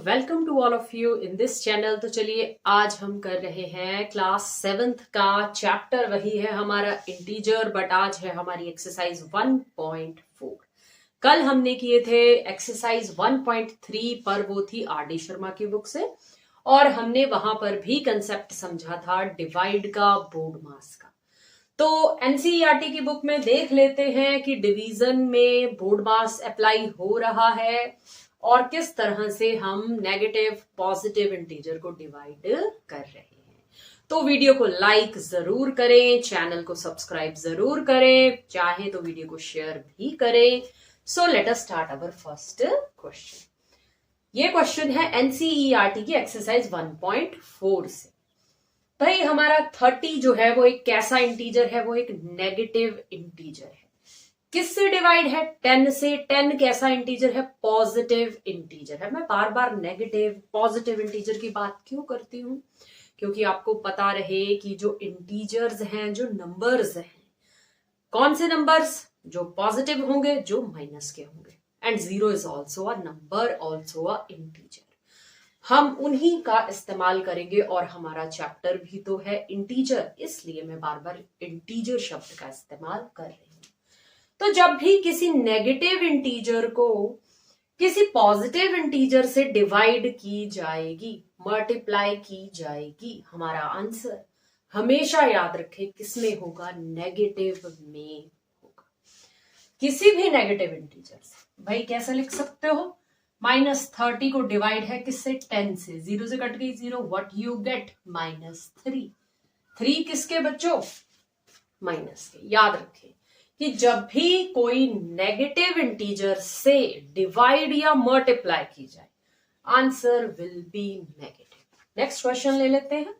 Welcome to all of you in this channel. तो चलिए आज हम कर रहे हैं क्लास 7th का चैप्टर, वही है हमारा इंटीजर, बट आज है हमारी एक्सरसाइज 1.4। कल हमने किए थे एक्सरसाइज 1.3 पर, वो थी आर डी शर्मा की बुक से, और हमने वहां पर भी कंसेप्ट समझा था डिवाइड का, बोर्ड मास का। तो एनसीईआरटी की बुक में देख लेते हैं कि डिवीजन में बोर्ड मास अप्लाई हो रहा है और किस तरह से हम नेगेटिव पॉजिटिव इंटीजर को डिवाइड कर रहे हैं। तो वीडियो को लाइक जरूर करें, चैनल को सब्सक्राइब जरूर करें, चाहे तो वीडियो को शेयर भी करें। So let us start our first question. ये क्वेश्चन है एनसीईआरटी की एक्सरसाइज 1.4 से। भाई हमारा 30 जो है वो एक कैसा इंटीजर है? वो एक नेगेटिव इंटीजर है। किससे डिवाइड है? 10 से। 10 कैसा इंटीजर है? पॉजिटिव इंटीजर है। मैं बार बार नेगेटिव पॉजिटिव इंटीजर की बात क्यों करती हूँ? क्योंकि आपको पता रहे कि जो इंटीजर्स हैं, जो नंबर्स हैं, कौन से नंबर्स? जो पॉजिटिव होंगे, जो माइनस के होंगे। And 0 is also a number, also a integer. हम उन्हीं का इस्तेमाल करेंगे और हमारा चैप्टर भी तो है इंटीजर, इसलिए मैं बार बार इंटीजर शब्द का इस्तेमाल कर रही हूं। तो जब भी किसी नेगेटिव इंटीजर को किसी पॉजिटिव इंटीजर से डिवाइड की जाएगी, मल्टीप्लाई की जाएगी, हमारा आंसर हमेशा याद रखें किसमें होगा? नेगेटिव में होगा। किसी भी नेगेटिव इंटीजर से भाई कैसे लिख सकते हो? -30 को डिवाइड है किससे? 10 से। 0 से कट गई 0, व्हाट यू गेट? -3। 3 किसके बच्चों? माइनस के। याद रखें कि जब भी कोई नेगेटिव इंटीजर से डिवाइड या मल्टीप्लाई की जाए, answer will be negative. Next question ले लेते हैं।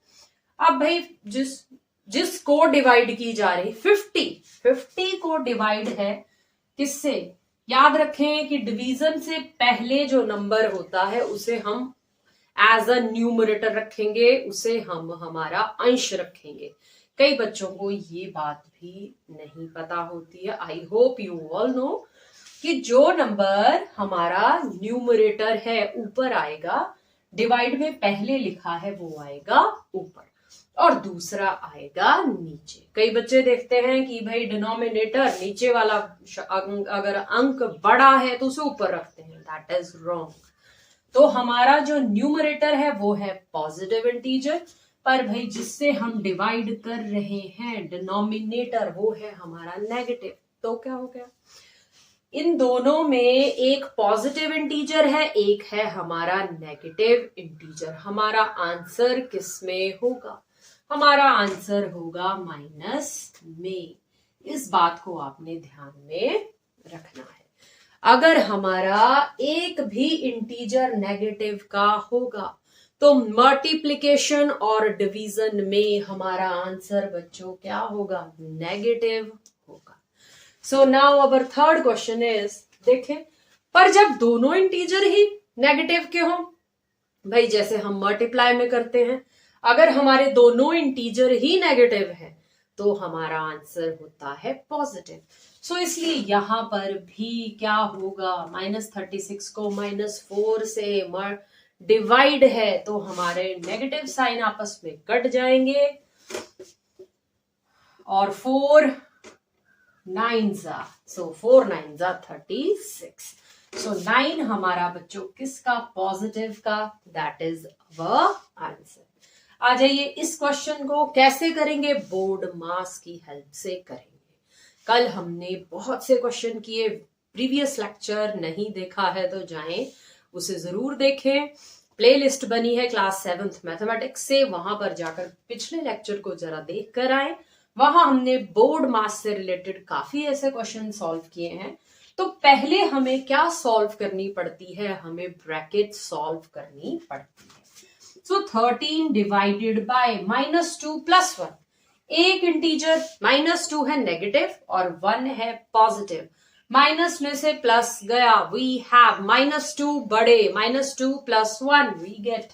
अब भाई जिसको डिवाइड की जा रही 50 को डिवाइड है किससे? याद रखें कि डिवीजन से पहले जो नंबर होता है उसे हम एज अ न्यूमरेटर रखेंगे, उसे हम हमारा अंश रखेंगे। कई बच्चों को ये बात भी नहीं पता होती है। I hope you all know कि जो नंबर हमारा न्यूमरेटर है ऊपर आएगा, डिवाइड में पहले लिखा है वो आएगा ऊपर और दूसरा आएगा नीचे। कई बच्चे देखते हैं कि भाई डिनोमिनेटर नीचे वाला अगर अंक बड़ा है तो उसे ऊपर रखते हैं। That is wrong. तो हमारा जो न्यूमरेटर है वो है पॉजिटिव इंटीजर, पर भाई जिससे हम डिवाइड कर रहे हैं डिनोमिनेटर वो है हमारा नेगेटिव। तो क्या हो गया? इन दोनों में एक पॉजिटिव इंटीजर है, एक है हमारा नेगेटिव इंटीजर। हमारा आंसर किस में होगा? हमारा आंसर होगा माइनस में। इस बात को आपने ध्यान में रखना है। अगर हमारा एक भी इंटीजर नेगेटिव का होगा तो मल्टीप्लिकेशन और डिवीजन में हमारा आंसर बच्चों क्या होगा? नेगेटिव होगा। So now our third question is, देखें, पर जब दोनों इंटीजर ही नेगेटिव के हों, भाई जैसे हम मल्टीप्लाई में करते हैं, अगर हमारे दोनों इंटीजर ही नेगेटिव है तो हमारा आंसर होता है पॉजिटिव। सो इसलिए यहां पर भी क्या होगा? -36 को -4 से डिवाइड है तो हमारे नेगेटिव साइन आपस में कट जाएंगे और 4 9s, सो 4 9s 36। सो 9 हमारा बच्चों किसका? पॉजिटिव का। That is our answer. आ जाइए, इस क्वेश्चन को कैसे करेंगे? बोर्ड मास की हेल्प से करेंगे। कल हमने बहुत से क्वेश्चन किए, प्रीवियस लेक्चर नहीं देखा है तो जाएं उसे जरूर देखें। प्लेलिस्ट बनी है क्लास 7th मैथमेटिक्स से, वहां पर जाकर पिछले लेक्चर को जरा देख कर आए। वहां हमने बोर्ड मास से रिलेटेड काफी ऐसे क्वेश्चन सॉल्व किए हैं। तो पहले हमें क्या सॉल्व करनी पड़ती है? हमें ब्रैकेट सॉल्व करनी पड़ती है। सो 13 डिवाइडेड बाय -2 + 1। एक इंटीजर -2 है नेगेटिव और 1 है पॉजिटिव। माइनस में से प्लस गया, वी हैव -2 बड़े, -2 + 1 वी गेट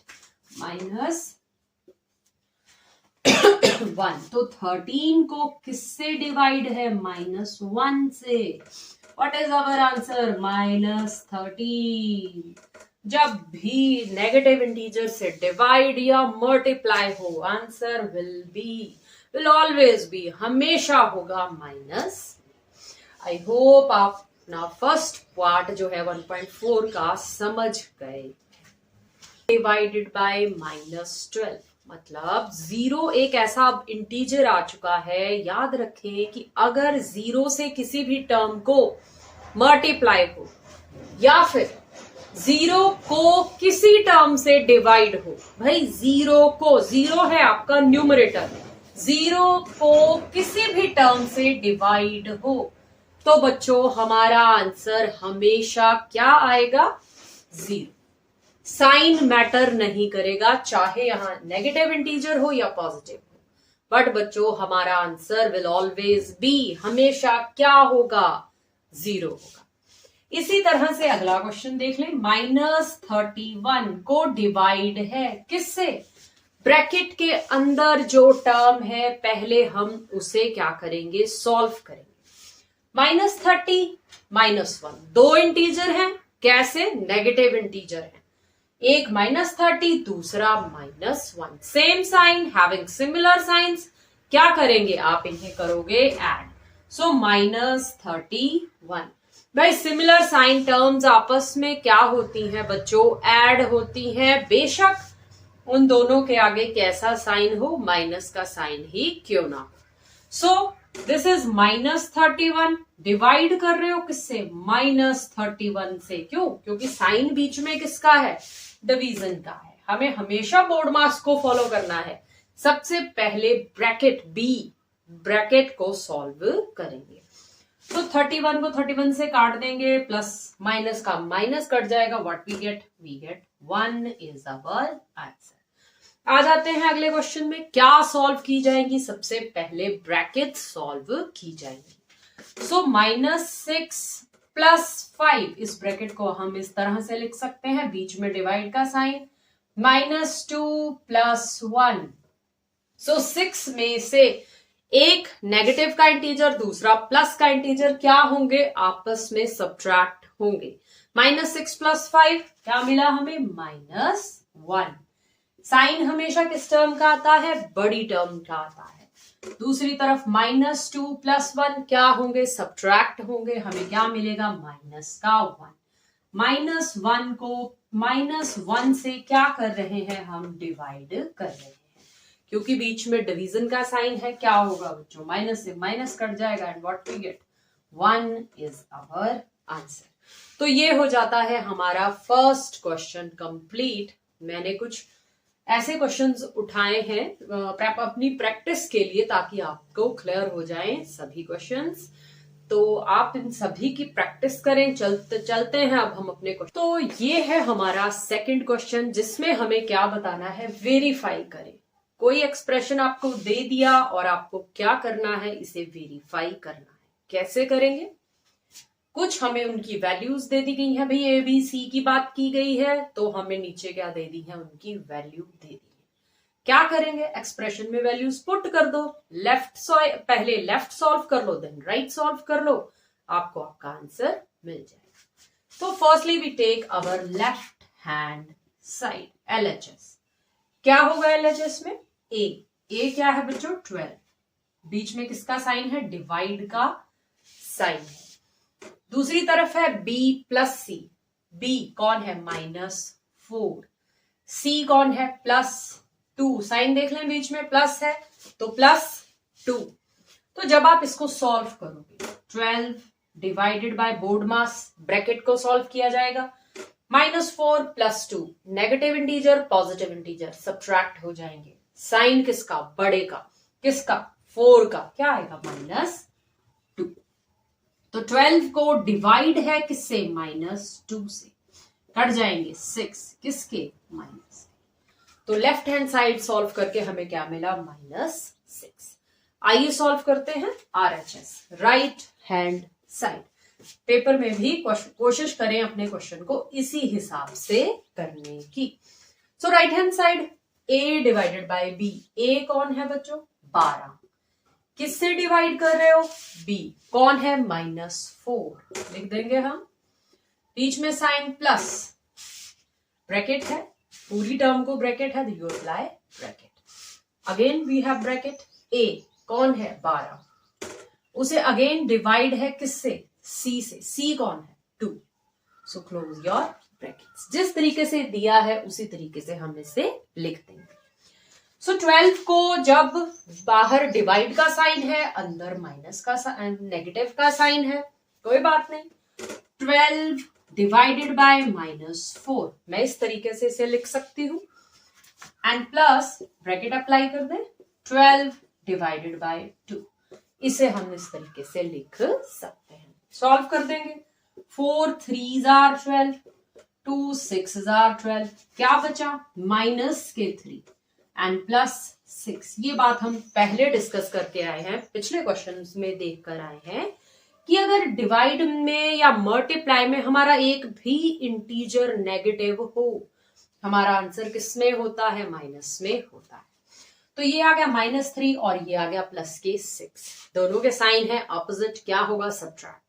-1। तो 13 को किससे डिवाइड है? -1 से। What is our answer? -13। जब भी नेगेटिव इंटीजर से डिवाइड या मल्टीप्लाई हो, आंसर विल ऑलवेज बी, हमेशा होगा माइनस। आई होप आप अपना फर्स्ट पार्ट जो है 1.4 का समझ गए। डिवाइडेड बाय -12 मतलब जीरो एक ऐसा इंटीजर आ चुका है। याद रखें कि अगर जीरो से किसी भी टर्म को मल्टीप्लाई हो या फिर जीरो को किसी टर्म से डिवाइड हो, भाई जीरो को, जीरो है आपका न्यूमरेटर, जीरो को किसी भी टर्म से डिवाइड हो तो बच्चों हमारा आंसर हमेशा क्या आएगा? जीरो। साइन मैटर नहीं करेगा, चाहे यहां नेगेटिव इंटीजर हो या पॉजिटिव हो, बट बच्चों हमारा आंसर विल ऑलवेज बी, हमेशा क्या होगा? जीरो होगा। इसी तरह से अगला क्वेश्चन देख लें। -31 को डिवाइड है किससे? ब्रैकेट के अंदर जो टर्म है पहले हम उसे क्या करेंगे? सॉल्व करेंगे। -30 -1 दो इंटीजर हैं, कैसे? नेगेटिव इंटीजर है, एक -30 दूसरा -1, same sign, having similar signs, क्या करेंगे आप? इन्हें करोगे ऐड। सो -31, भाई सिमिलर साइन टर्म्स आपस में क्या होती हैं बच्चों? ऐड होती हैं, बेशक उन दोनों के आगे कैसा साइन हो, माइनस का साइन ही क्यों ना हो। सो दिस इज -31, डिवाइड कर रहे हो किससे? -31 से। क्यों? क्योंकि साइन बीच में किसका है? डिवीजन का है। हमें हमेशा बोर्ड मास को फॉलो करना है। सबसे पहले ब्रैकेट बी, ब्रैकेट को सॉल्व करेंगे। तो 31 को 31 से काट देंगे, प्लस माइनस का माइनस कट जाएगा, what we get? 1 is our answer. आ जाते हैं अगले क्वेश्चन में। क्या सॉल्व की जाएंगी? सबसे पहले ब्रैकेट सॉल्व की जाएंगी। सो -6 + 5, इस ब्रैकेट को हम इस तरह से लिख सकते हैं, बीच में डिवाइड का साइन, -2 + 1। सो 6 में से एक नेगेटिव का इंटीजर, दूसरा प्लस का इंटीजर, क्या होंगे? आपस में सब्ट्रैक्ट होंगे। -6 + 5 क्या मिला हमें? -1। साइन हमेशा किस टर्म का आता है? बड़ी टर्म का आता है। दूसरी तरफ -2 + 1 क्या होंगे? सब्ट्रैक्ट होंगे। हमें क्या मिलेगा? -1। -1 को -1 से क्या कर रहे हैं? हम डिवाइड कर रहे हैं, क्योंकि बीच में डिवीजन का साइन है। क्या होगा बच्चों? माइनस से माइनस कट जाएगा and what we get? 1 is our answer. तो ये हो जाता है हमारा फर्स्ट क्वेश्चन कंप्लीट। मैंने कुछ ऐसे क्वेश्चंस उठाए हैं अपनी प्रैक्टिस के लिए, ताकि आपको क्लियर हो जाएं सभी क्वेश्चंस। तो आप इन सभी की प्रैक्टिस करें। चलते हैं अब हम अपने क्वेश्चन। तो ये है हमारा सेकंड क्वेश्चन, जिसमें हमें क्या बताना है? वेरीफाई करें। कोई एक्सप्रेशन आपको दे दिया और आपको क्या करना है? इसे वेरीफाई करना है। कैसे करेंगे? कुछ हमें उनकी वैल्यूज दे दी गई है, भाई ए बी सी की बात की गई है, तो हमें नीचे क्या दे दी है? उनकी वैल्यू दे दी है। क्या करेंगे? एक्सप्रेशन में वैल्यूज पुट कर दो। पहले लेफ्ट सॉल्व कर लो, देन राइट सॉल्व कर लो, आपको आपका आंसर मिल जाएगा। तो firstly we take our left hand side, LHS। क्या होगा LHS में? ए क्या है बच्चों? 12। बीच में किसका साइन है? डिवाइड का साइन है। दूसरी तरफ है B + C। B कौन है? -4। C कौन है? +2। साइन देख लें, बीच में प्लस है तो +2। तो जब आप इसको सॉल्व करोगे, 12 divided by board mass, bracket को सॉल्व किया जाएगा। -4 + 2, negative integer positive integer subtract हो जाएंगे। साइन किसका? बड़े का। किसका? 4 का। क्या आएगा? -2। तो 12 को डिवाइड है किससे? -2 से। कट जाएंगे 6 किसके? माइनस। तो लेफ्ट हैंड साइड सॉल्व करके हमें क्या मिला? -6। आइए सॉल्व करते हैं RHS, right hand side. Paper में भी कोशिश करें अपने क्वेश्चन को इसी हिसाब से करने की। So right hand side, A divided by B। A कौन है बच्चों? 12। किससे डिवाइड कर रहे हो? B कौन है? -4। लिख देंगे हम, बीच में साइन प्लस, ब्रैकेट है, पूरी टर्म को ब्रैकेट है, you apply bracket. Again we have bracket. A कौन है 12, उसे अगेन डिवाइड है किससे, सी से। सी कौन है 2, सो क्लोज योर ब्रैकेट्स। जिस तरीके से दिया है उसी तरीके से हम इसे लिख देंगे। सो 12 को जब बाहर डिवाइड का साइन है, अंदर माइनस का नेगेटिव का साइन है, कोई बात नहीं। 12 डिवाइडेड बाय -4, मैं इस तरीके से इसे लिख सकती हूं। एंड प्लस ब्रैकेट अप्लाई कर दे, 12 डिवाइडेड बाय 2, इसे हम इस तरीके से लिख सकते हैं। सॉल्व कर देंगे। 4 3s are 12, 2 6s are 12, क्या बचा माइनस के 3 एंड प्लस 6। ये बात हम पहले डिस्कस करके आए हैं, पिछले क्वेश्चन में देख कर आए हैं कि अगर डिवाइड में या मल्टीप्लाई में हमारा एक भी इंटीजर नेगेटिव हो, हमारा आंसर किस में होता है, माइनस में होता है। तो ये आ गया -3 और ये आ गया प्लस के 6, दोनों के साइन है ऑपोजिट, क्या होगा सब्ट्रैक्ट।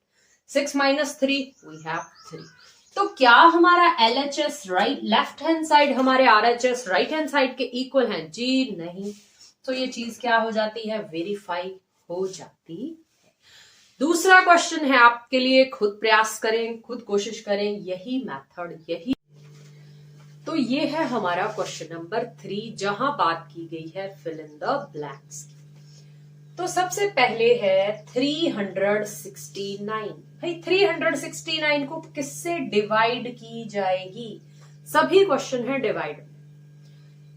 6 - 3 we have 3। तो क्या हमारा LHS right left hand side हमारे RHS राइट हैंड साइड के इक्वल हैं? जी नहीं। तो ये चीज क्या हो जाती है, वेरीफाई हो जाती है। दूसरा क्वेश्चन है आपके लिए, खुद प्रयास करें, खुद कोशिश करें, यही मेथड यही। तो ये है हमारा क्वेश्चन नंबर 3, जहां बात की गई है फिल इन द ब्लैंक्स। तो सबसे पहले है 369। भाई 369 को किससे डिवाइड की जाएगी? सभी क्वेश्चन है डिवाइड में।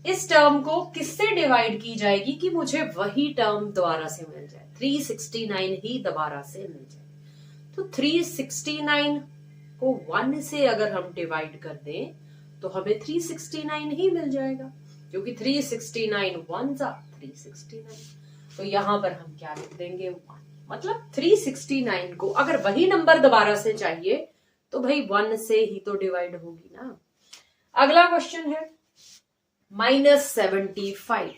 इस टर्म को किससे डिवाइड की जाएगी कि मुझे वही टर्म दोबारा से मिल जाए, 369 ही दोबारा से मिल जाए। तो 369 को 1 से अगर हम डिवाइड कर दें तो हमें 369 ही मिल जाएगा, क्योंकि 369 1 जा 369। तो यहां पर हम क्या लिख देंगे 1, मतलब 369 को अगर वही नंबर दोबारा से चाहिए तो भाई 1 से ही तो डिवाइड होगी ना। अगला क्वेश्चन है -75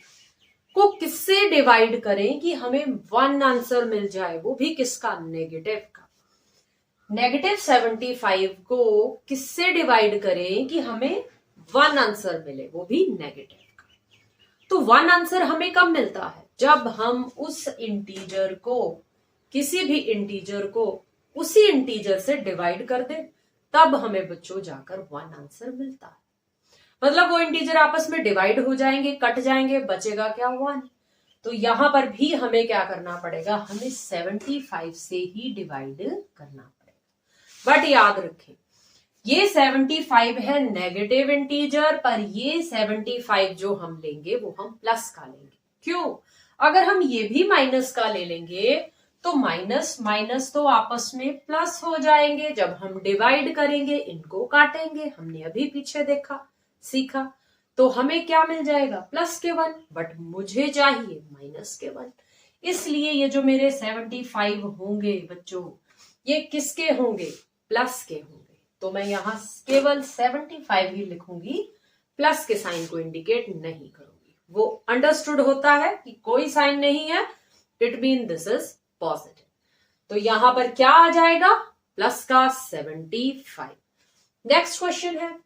को किससे डिवाइड करें कि हमें 1 आंसर मिल जाए, वो भी किसका, नेगेटिव का। -75 को किससे डिवाइड करें कि हमें 1 आंसर मिले, वो भी नेगेटिव का। तो 1 आंसर हमें कब मिलता है, जब हम उस इंटीजर को, किसी भी इंटीजर को उसी इंटीजर से डिवाइड कर दे, तब हमें बच्चों जाकर 1 आंसर मिलता है। मतलब वो इंटीजर आपस में डिवाइड हो जाएंगे, कट जाएंगे, बचेगा क्या 1। तो यहां पर भी हमें क्या करना पड़ेगा, हमें 75 से ही डिवाइड करना पड़ेगा। बट याद रखें ये 75 है नेगेटिव इंटीजर, पर ये 75 जो हम लेंगे वो हम प्लस का लेंगे। क्यों? अगर हम ये भी माइनस का ले लेंगे तो माइनस माइनस तो आपस में प्लस हो जाएंगे। जब हम डिवाइड करेंगे इनको काटेंगे, हमने अभी पीछे देखा सीखा, तो हमें क्या मिल जाएगा, प्लस के 1, बट मुझे चाहिए माइनस के 1। इसलिए ये जो मेरे 75 होंगे बच्चों, ये किसके होंगे, प्लस के होंगे। तो मैं यहां केवल 75 ही लिखूंगी, प्लस के साइन को इंडिकेट नहीं करूंगी। वो अंडरस्टूड होता है कि कोई साइन नहीं है, it mean this is positive. तो यहां पर क्या आ जाएगा, प्लस का 75। नेक्स्ट क्वेश्चन है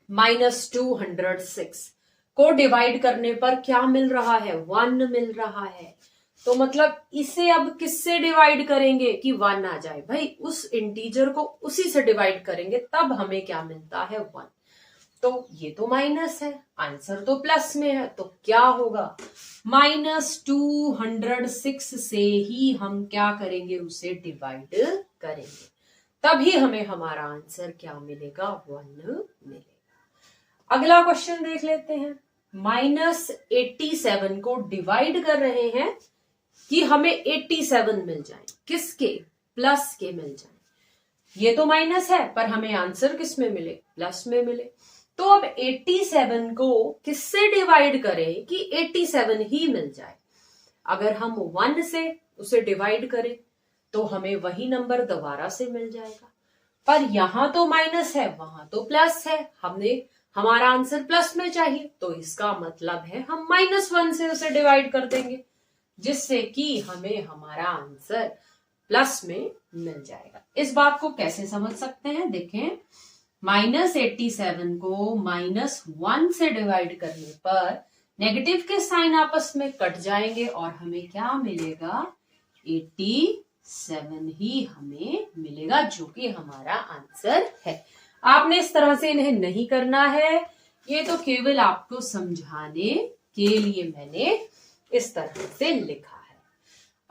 -206 को डिवाइड करने पर क्या मिल रहा है, 1 मिल रहा है। तो मतलब इसे अब किससे डिवाइड करेंगे कि 1 आ जाए? भाई उस इंटीजर को उसी से डिवाइड करेंगे, तब हमें क्या मिलता है 1। तो ये तो माइनस है, आंसर तो प्लस में है, तो क्या होगा, -206 से ही हम क्या करेंगे, उसे डिवाइड करेंगे, तभी हमें हमारा आंसर क्या मिलेगा, 1 मिलेगा। अगला क्वेश्चन देख लेते हैं। -87 को डिवाइड कर रहे हैं कि हमें 87 मिल जाए, किसके, प्लस के मिल जाए। ये तो माइनस है, पर हमें आंसर किस में मिले, प्लस में मिले। तो अब 87 को किससे डिवाइड करें कि 87 ही मिल जाए। अगर हम 1 से उसे डिवाइड करें तो हमें वही नंबर दोबारा से मिल जाएगा, पर यहां तो माइनस है, वहां तो प्लस है, हमारा आंसर प्लस में चाहिए, तो इसका मतलब है हम -1 से उसे डिवाइड कर देंगे, जिससे कि हमें हमारा आंसर प्लस में मिल जाएगा। इस बात को कैसे समझ सकते हैं, देखें -87 को -1 से डिवाइड करने पर नेगेटिव के साइन आपस में कट जाएंगे और हमें क्या मिलेगा, 87 ही हमें मिलेगा, जो कि हमारा आंसर है। आपने इस तरह से इन्हें नहीं करना है, ये तो केवल आपको समझाने के लिए मैंने इस तरह से लिखा है।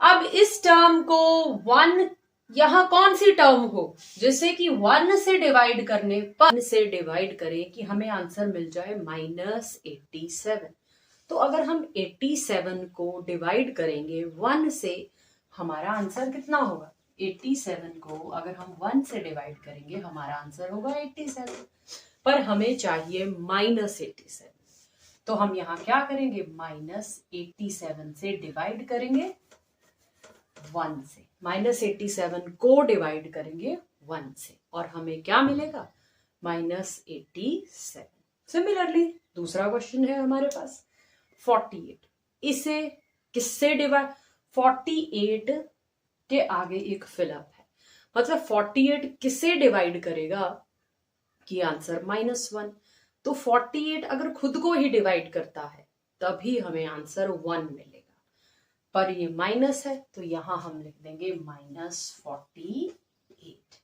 अब इस टर्म को 1, यहां कौन सी टर्म हो जिससे कि 1 से डिवाइड करने पर 1 से डिवाइड करें कि हमें आंसर मिल जाए -87। तो अगर हम 87 को डिवाइड करेंगे 1 से, हमारा आंसर कितना होगा, 87 को अगर हम 1 से डिवाइड करेंगे हमारा आंसर होगा 87, पर हमें चाहिए -87। तो हम यहाँ क्या करेंगे, -87 से डिवाइड करेंगे 1 से, -87 को डिवाइड करेंगे 1 से और हमें क्या मिलेगा, -87। सिमिलरली दूसरा क्वेश्चन है हमारे पास 48, इसे किससे डिवाइड, 48 के आगे एक फिलअप है, मतलब 48 किससे डिवाइड करेगा कि आंसर -1। तो 48 अगर खुद को ही डिवाइड करता है तभी हमें आंसर 1 मिलेगा, पर ये माइनस है तो यहां हम लिख देंगे -48।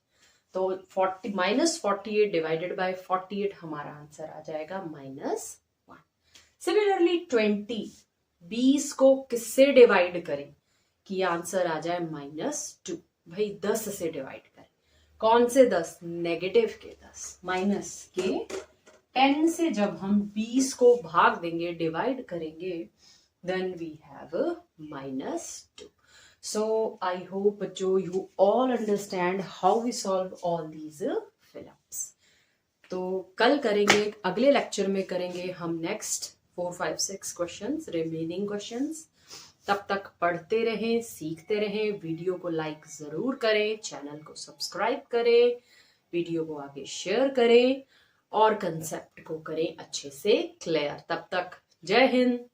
तो -48 डिवाइडेड बाय 48 हमारा आंसर आ जाएगा -1। सिमिलरली 20 को किससे डिवाइड करें कि आंसर आ जाए -2। भाई 10 से डिवाइड करें, कौन से 10, नेगेटिव के 10, माइनस के 10 से जब हम 20 को भाग देंगे, डिवाइड करेंगे, then we have a -2. So I hope बच्चों you all understand how we solve all these fill-ups. तो कल करेंगे, अगले लेक्चर में करेंगे हम नेक्स्ट 4, 5, 6 क्वेश्चंस, रिमेनिंग क्वेश्चंस। तब तक पढ़ते रहें, सीखते रहें, वीडियो को लाइक जरूर करें, चैनल को सब्सक्राइब करें, वीडियो को आगे शेयर करें और कंसेप्ट को करें अच्छे से क्लियर। तब तक जय हिंद।